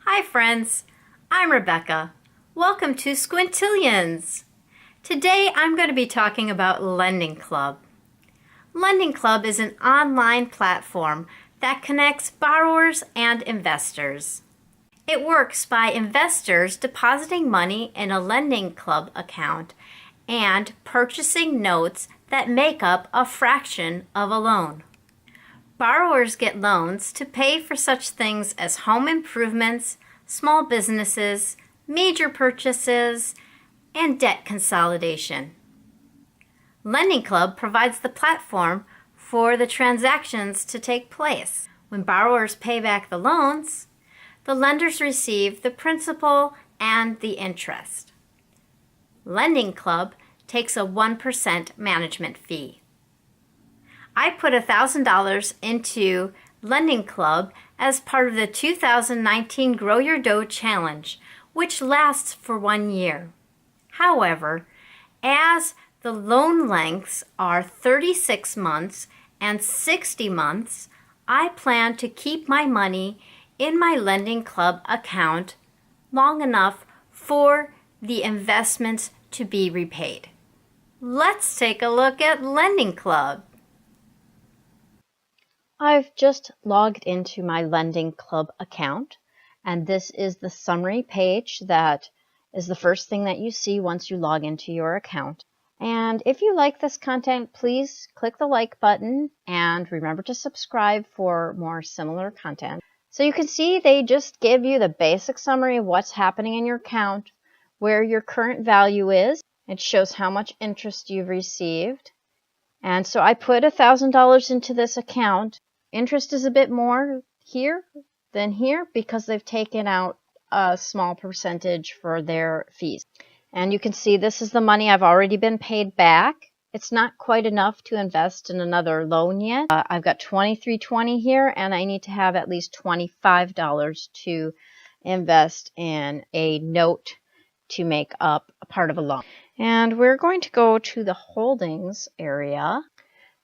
Hi friends, I'm Rebecca. Welcome to Squintillions. Today I'm going to be talking about Lending Club. Lending Club is an online platform that connects borrowers and investors. It works by investors depositing money in a Lending Club account and purchasing notes that make up a fraction of a loan. Borrowers get loans to pay for such things as home improvements, small businesses, major purchases, and debt consolidation. Lending Club provides the platform for the transactions to take place. When borrowers pay back the loans, the lenders receive the principal and the interest. Lending Club takes a 1% management fee. I put $1,000 into Lending Club as part of the 2019 Grow Your Dough Challenge, which lasts for 1 year. However, as the loan lengths are 36 months and 60 months, I plan to keep my money in my Lending Club account long enough for the investments to be repaid. Let's take a look at Lending Club. I've just logged into my Lending Club account, and this is the summary page that is the first thing that you see once you log into your account. And if you like this content, please click the like button and remember to subscribe for more similar content. So you can see they just give you the basic summary of what's happening in your account, where your current value is. It shows how much interest you've received. And so I put $1,000 into this account. Interest is a bit more here than here because they've taken out a small percentage for their fees. And you can see this is the money I've already been paid back. It's not quite enough to invest in another loan yet. I've got $23.20 here, and I need to have at least $25 to invest in a note to make up a part of a loan. And we're going to go to the holdings area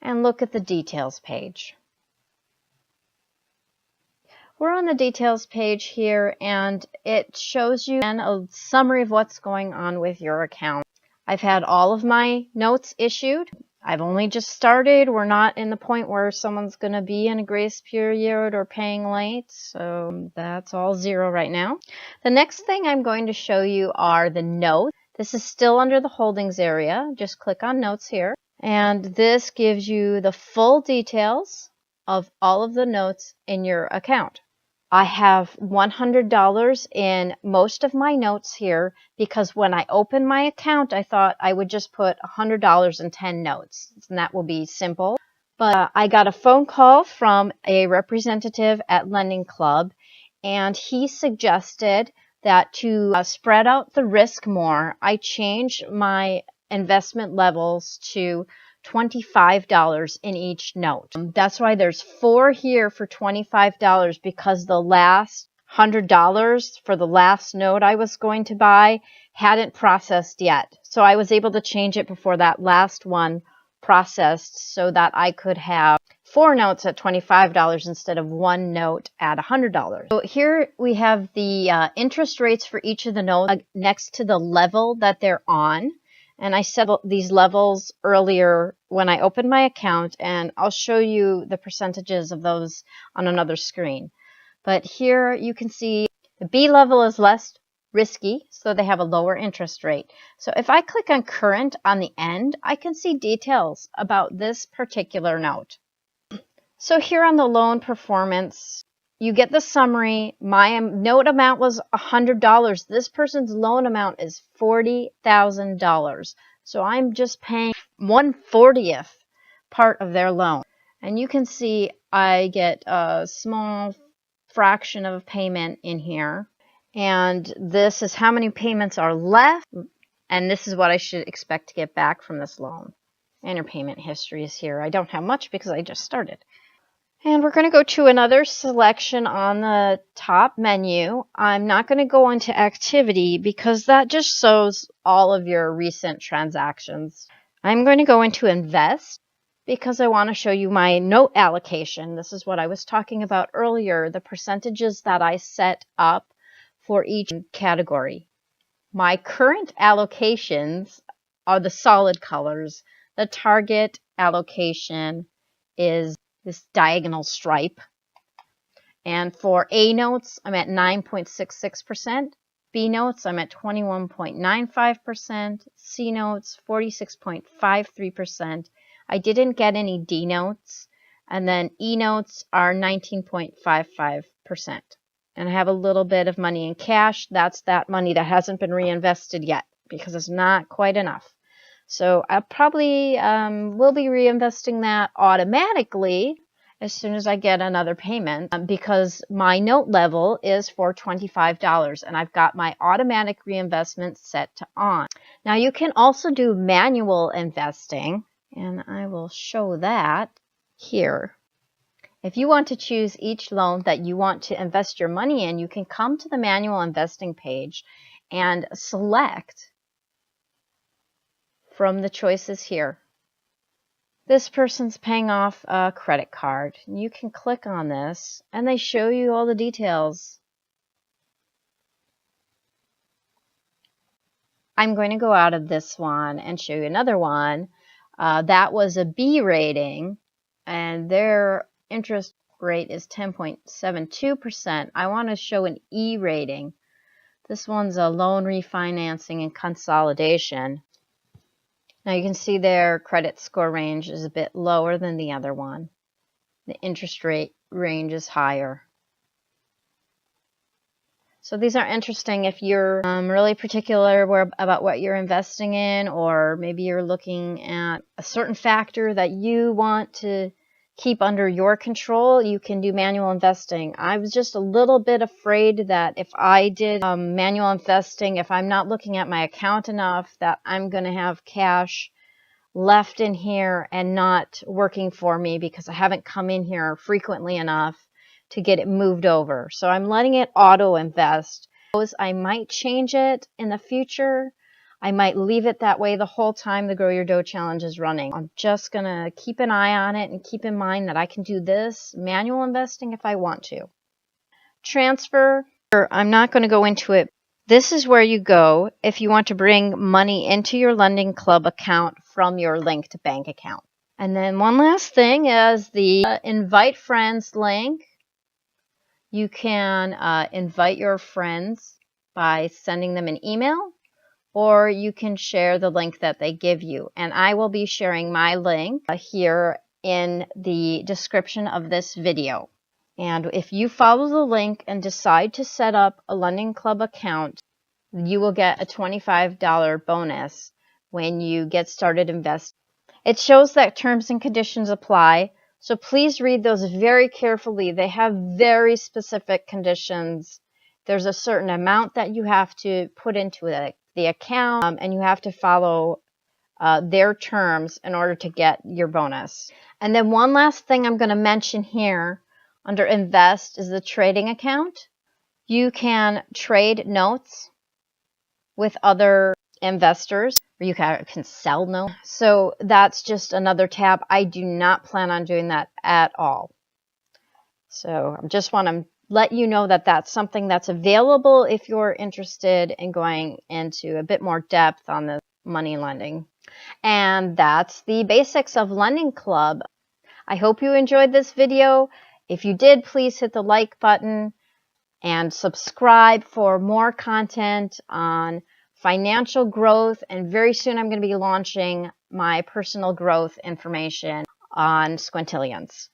and look at the details page. We're on the details page here, and it shows you a summary of what's going on with your account. I've had all of my notes issued. I've only just started. We're not in the point where someone's going to be in a grace period or paying late, so that's all zero right now. The next thing I'm going to show you are the notes. This is still under the holdings area. Just click on notes here, and this gives you the full details of all of the notes in your account. I have $100 in most of my notes here because when I opened my account, I thought I would just put $100 in 10 notes, and that will be simple. But I got a phone call from a representative at Lending Club, and he suggested that to spread out the risk more, I change my investment levels to $25 in each note. That's why there's 4 here for $25 because the last $100 for the last note I was going to buy hadn't processed yet. So I was able to change it before that last one processed so that I could have 4 notes at $25 instead of 1 note at $100. So here we have the interest rates for each of the notes next to the level that they're on. And I set these levels earlier when I opened my account, and I'll show you the percentages of those on another screen. But here you can see the B level is less risky, so they have a lower interest rate. So if I click on current on the end, I can see details about this particular note. So here on the loan performance, you get the summary. My note amount was $100. This person's loan amount is $40,000. So I'm just paying 1/40th part of their loan. And you can see I get a small fraction of payment in here. And this is how many payments are left. And this is what I should expect to get back from this loan. And your payment history is here. I don't have much because I just started. And we're going to go to another selection on the top menu. I'm not going to go into activity because that just shows all of your recent transactions. I'm going to go into invest because I want to show you my note allocation. This is what I was talking about earlier, the percentages that I set up for each category. My current allocations are the solid colors. The target allocation is this diagonal stripe. And for A notes, I'm at 9.66%. B notes, I'm at 21.95%. C notes, 46.53%. I didn't get any D notes. And then E notes are 19.55%. And I have a little bit of money in cash. That's that money that hasn't been reinvested yet because it's not quite enough. So I probably will be reinvesting that automatically as soon as I get another payment because my note level is for $25 and I've got my automatic reinvestment set to on. Now you can also do manual investing, and I will show that here. If you want to choose each loan that you want to invest your money in, you can come to the manual investing page and select from the choices here. This person's paying off a credit card. You can click on this and they show you all the details. I'm going to go out of this one and show you another one. That was a B rating and their interest rate is 10.72%. I want to show an E rating. This one's a loan refinancing and consolidation. Now you can see their credit score range is a bit lower than the other one. The interest rate range is higher. So these are interesting if you're really particular about what you're investing in, or maybe you're looking at a certain factor that you want to keep under your control. You can do manual investing. I was just a little bit afraid that if I did manual investing, if I'm not looking at my account enough, that I'm going to have cash left in here and not working for me because I haven't come in here frequently enough to get it moved over. So I'm letting it auto invest. I might change it in the future. I might leave it that way the whole time the Grow Your Dough Challenge is running. I'm just going to keep an eye on it and keep in mind that I can do this manual investing if I want to. Transfer, I'm not going to go into it. This is where you go if you want to bring money into your Lending Club account from your linked bank account. And then one last thing is the invite friends link. You can invite your friends by sending them an email, or you can share the link that they give you. And I will be sharing my link here in the description of this video. And if you follow the link and decide to set up a Lending Club account, you will get a $25 bonus when you get started investing. It shows that terms and conditions apply, so please read those very carefully. They have very specific conditions. There's a certain amount that you have to put into the account, and you have to follow their terms in order to get your bonus. And then one last thing I'm going to mention here under Invest is the trading account. You can trade notes with other investors, or you can sell notes. So that's just another tab. I do not plan on doing that at all. So I just want to let you know that that's something that's available if you're interested in going into a bit more depth on the money lending. And that's the basics of Lending Club. I hope you enjoyed this video. If you did, please hit the like button and subscribe for more content on financial growth. And very soon I'm going to be launching my personal growth information on Squintillions.